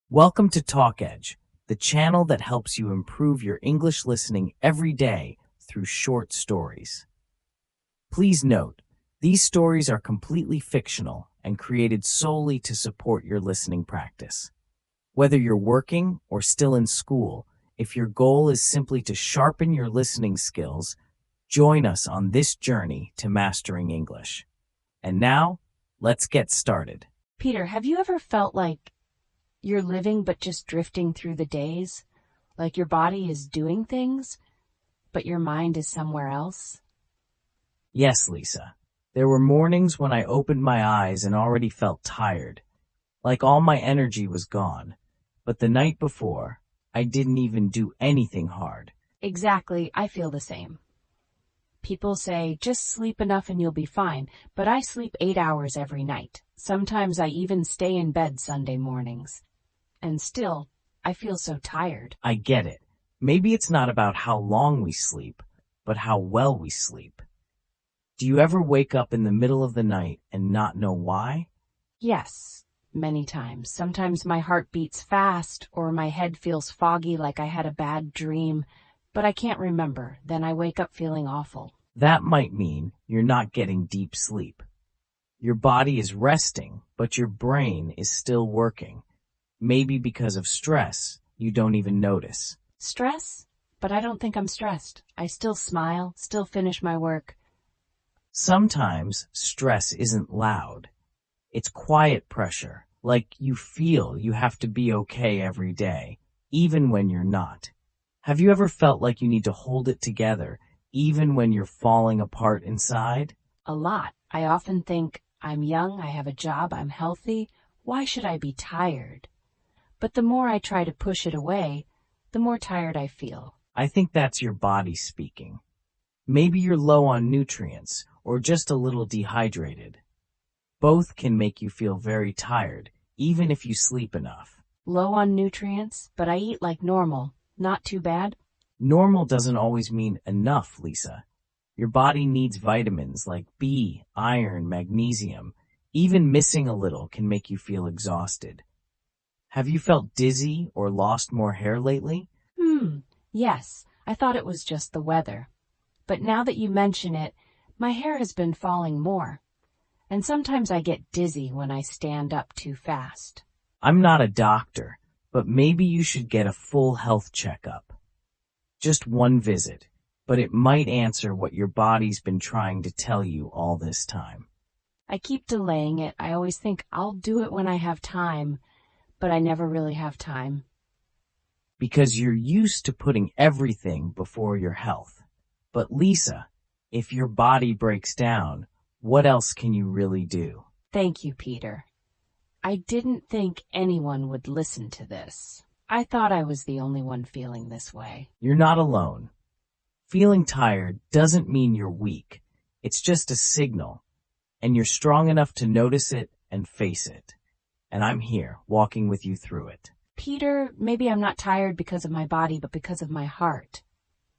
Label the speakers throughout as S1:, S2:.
S1: Welcome to TalkEdge, the channel that helps you improve your English listening every day through short stories. Please note, these stories are completely fictional and created solely to support your listening practice. Whether you're working or still in school, if your goal is simply to sharpen your listening skills, join us on this journey to mastering English. And now, let's get started.
S2: Peter, have you ever felt like you're living but just drifting through the days? Like your body is doing things, but your mind is somewhere else?
S1: Yes, Lisa. There were mornings when I opened my eyes and already felt tired, like all my energy was gone. But the night before, I didn't even do anything hard.
S2: Exactly, I feel the same. People say, just sleep enough and you'll be fine, but I sleep 8 hours every night. Sometimes I even stay in bed Sunday mornings. And still, I feel so tired.
S1: I get it. Maybe it's not about how long we sleep, but how well we sleep. Do you ever wake up in the middle of the night and not know why?
S2: Yes, many times. Sometimes my heart beats fast, or my head feels foggy like I had a bad dream, but I can't remember. Then I wake up feeling awful.
S1: That might mean you're not getting deep sleep. Your body is resting, but your brain is still working. Maybe because of stress, you don't even notice.
S2: Stress? But I don't think I'm stressed. I still smile, still finish my work.
S1: Sometimes stress isn't loud. It's quiet pressure, like you feel you have to be okay every day, even when you're not. Have you ever felt like you need to hold it together, even when you're falling apart inside?
S2: A lot. I often think, I'm young, I have a job, I'm healthy. Why should I be tired? But the more I try to push it away, the more tired I feel.
S1: I think that's your body speaking. Maybe you're low on nutrients or just a little dehydrated. Both can make you feel very tired, even if you sleep enough.
S2: Low on nutrients, but I eat like normal. Not too bad?
S1: Normal doesn't always mean enough, Lisa. Your body needs vitamins like B, iron, magnesium. Even missing a little can make you feel exhausted. Have you felt dizzy or lost more hair lately?
S2: Yes. I thought it was just the weather. But now that you mention it, my hair has been falling more. And sometimes I get dizzy when I stand up too fast.
S1: I'm not a doctor, but maybe you should get a full health checkup. Just one visit, but it might answer what your body's been trying to tell you all this time.
S2: I keep delaying it. I always think I'll do it when I have time, but I never really have time.
S1: Because you're used to putting everything before your health. But Lisa, if your body breaks down, what else can you really do?
S2: Thank you, Peter. I didn't think anyone would listen to this. I thought I was the only one feeling this way.
S1: You're not alone. Feeling tired doesn't mean you're weak. It's just a signal, and you're strong enough to notice it and face it. And I'm here, walking with you through it.
S2: Peter, maybe I'm not tired because of my body, but because of my heart.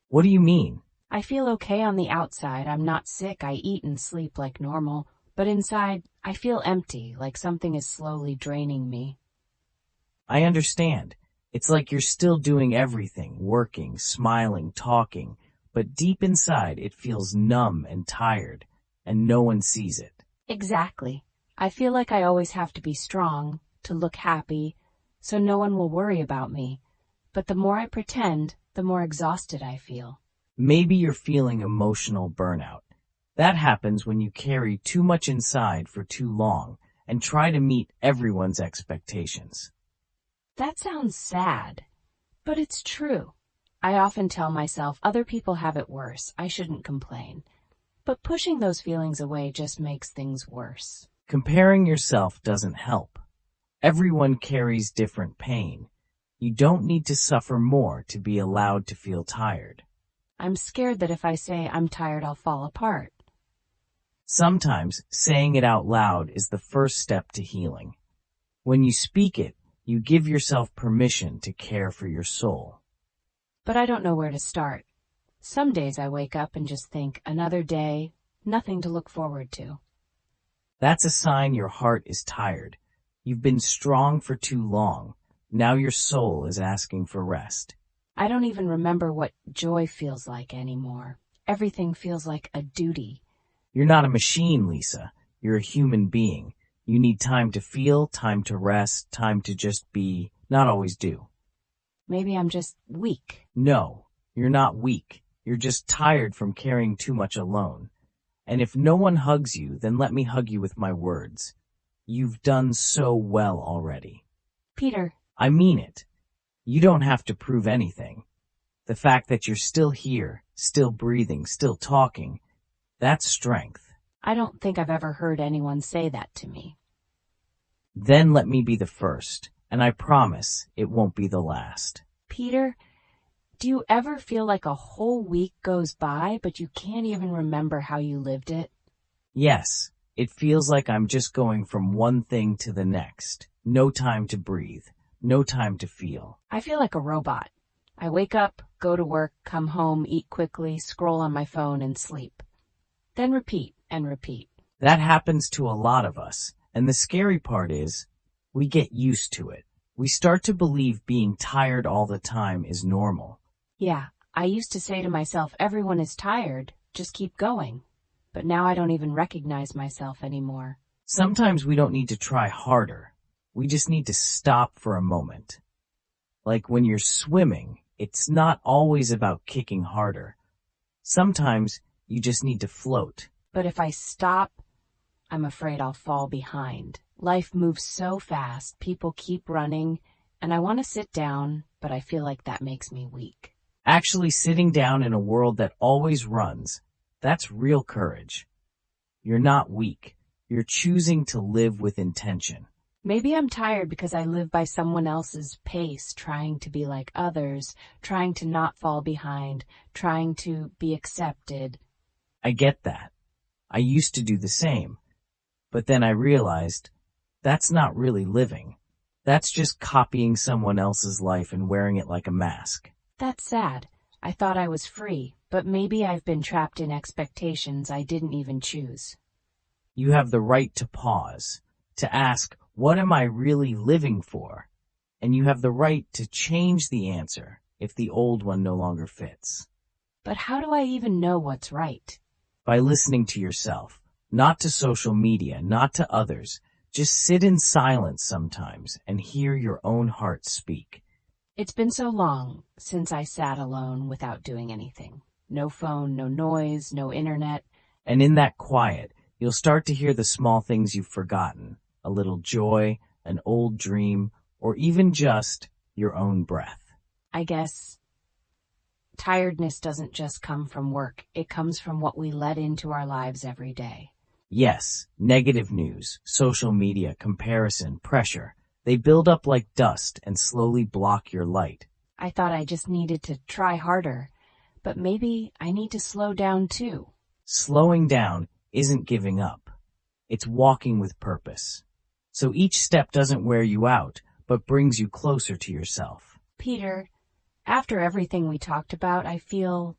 S1: What do you mean?
S2: I feel okay on the outside. I'm not sick. I eat and sleep like normal. But inside, I feel empty, like something is slowly draining me.
S1: I understand. It's like you're still doing everything, working, smiling, talking, but deep inside it feels numb and tired, and no one sees it.
S2: Exactly. I feel like I always have to be strong, to look happy, so no one will worry about me. But the more I pretend, the more exhausted I feel.
S1: Maybe you're feeling emotional burnout. That happens when you carry too much inside for too long and try to meet everyone's expectations.
S2: That sounds sad, but it's true. I often tell myself other people have it worse. I shouldn't complain. But pushing those feelings away just makes things worse.
S1: Comparing yourself doesn't help. Everyone carries different pain. You don't need to suffer more to be allowed to feel tired.
S2: I'm scared that if I say I'm tired, I'll fall apart.
S1: Sometimes saying it out loud is the first step to healing. When you speak it, you give yourself permission to care for your soul.
S2: But I don't know where to start. Some days I wake up and just think, another day, nothing to look forward to.
S1: That's a sign your heart is tired. You've been strong for too long. Now your soul is asking for rest.
S2: I don't even remember what joy feels like anymore. Everything feels like a duty.
S1: You're not a machine, Lisa. You're a human being. You need time to feel, time to rest, time to just be, not always do.
S2: Maybe I'm just weak.
S1: No, you're not weak. You're just tired from carrying too much alone. And if no one hugs you, then let me hug you with my words. You've done so well already.
S2: Peter,
S1: I mean it. You don't have to prove anything. The fact that you're still here, still breathing, still talking, that's strength.
S2: I don't think I've ever heard anyone say that to me.
S1: Then let me be the first, and I promise it won't be the last.
S2: Peter, do you ever feel like a whole week goes by, but you can't even remember how you lived it?
S1: Yes, it feels like I'm just going from one thing to the next. No time to breathe, no time to feel.
S2: I feel like a robot. I wake up, go to work, come home, eat quickly, scroll on my phone, and sleep. Then repeat and repeat.
S1: That happens to a lot of us, and the scary part is, we get used to it. We start to believe being tired all the time is normal.
S2: Yeah, I used to say to myself, everyone is tired, just keep going. But now I don't even recognize myself anymore.
S1: Sometimes we don't need to try harder. We just need to stop for a moment. Like when you're swimming, it's not always about kicking harder. Sometimes you just need to float.
S2: But if I stop, I'm afraid I'll fall behind. Life moves so fast, people keep running, and I want to sit down, but I feel like that makes me weak.
S1: Actually, sitting down in a world that always runs, that's real courage. You're not weak. You're choosing to live with intention.
S2: Maybe I'm tired because I live by someone else's pace, trying to be like others, trying to not fall behind, trying to be accepted.
S1: I get that. I used to do the same. But then I realized that's not really living. That's just copying someone else's life and wearing it like a mask.
S2: That's sad. I thought I was free, but maybe I've been trapped in expectations I didn't even choose.
S1: You have the right to pause, to ask, what am I really living for? And you have the right to change the answer if the old one no longer fits.
S2: But how do I even know what's right?
S1: By listening to yourself, not to social media, not to others. Just sit in silence sometimes and hear your own heart speak.
S2: It's been so long since I sat alone without doing anything. No phone, no noise, no internet.
S1: And in that quiet, you'll start to hear the small things you've forgotten. A little joy, an old dream, or even just your own breath.
S2: I guess tiredness doesn't just come from work. It comes from what we let into our lives every day.
S1: Yes, negative news, social media, comparison, pressure. They build up like dust and slowly block your light.
S2: I thought I just needed to try harder, but maybe I need to slow down too.
S1: Slowing down isn't giving up. It's walking with purpose. So each step doesn't wear you out, but brings you closer to yourself.
S2: Peter, after everything we talked about, I feel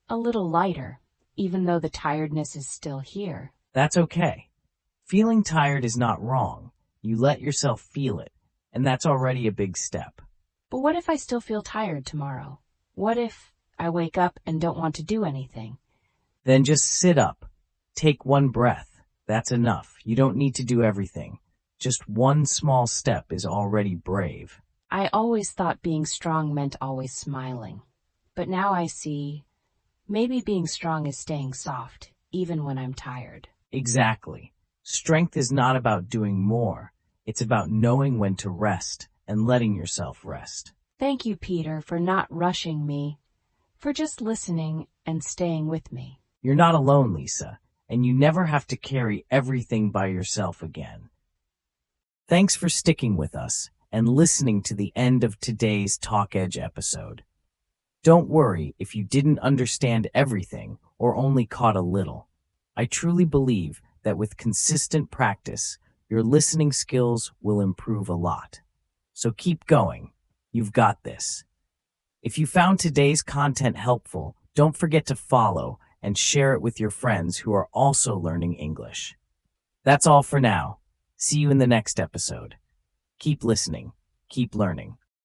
S2: a little lighter, even though the tiredness is still here.
S1: That's okay. Feeling tired is not wrong. You let yourself feel it, and that's already a big step.
S2: But what if I still feel tired tomorrow? What if I wake up and don't want to do anything?
S1: Then just sit up. Take one breath. That's enough. You don't need to do everything. Just one small step is already brave.
S2: I always thought being strong meant always smiling. But now I see maybe being strong is staying soft, even when I'm tired.
S1: Exactly. Strength is not about doing more. It's about knowing when to rest and letting yourself rest.
S2: Thank you, Peter, for not rushing me, for just listening and staying with me.
S1: You're not alone, Lisa, and you never have to carry everything by yourself again. Thanks for sticking with us and listening to the end of today's TalkEdge episode. Don't worry if you didn't understand everything or only caught a little. I truly believe that with consistent practice, your listening skills will improve a lot. So keep going. You've got this. If you found today's content helpful, don't forget to follow and share it with your friends who are also learning English. That's all for now. See you in the next episode. Keep listening. Keep learning.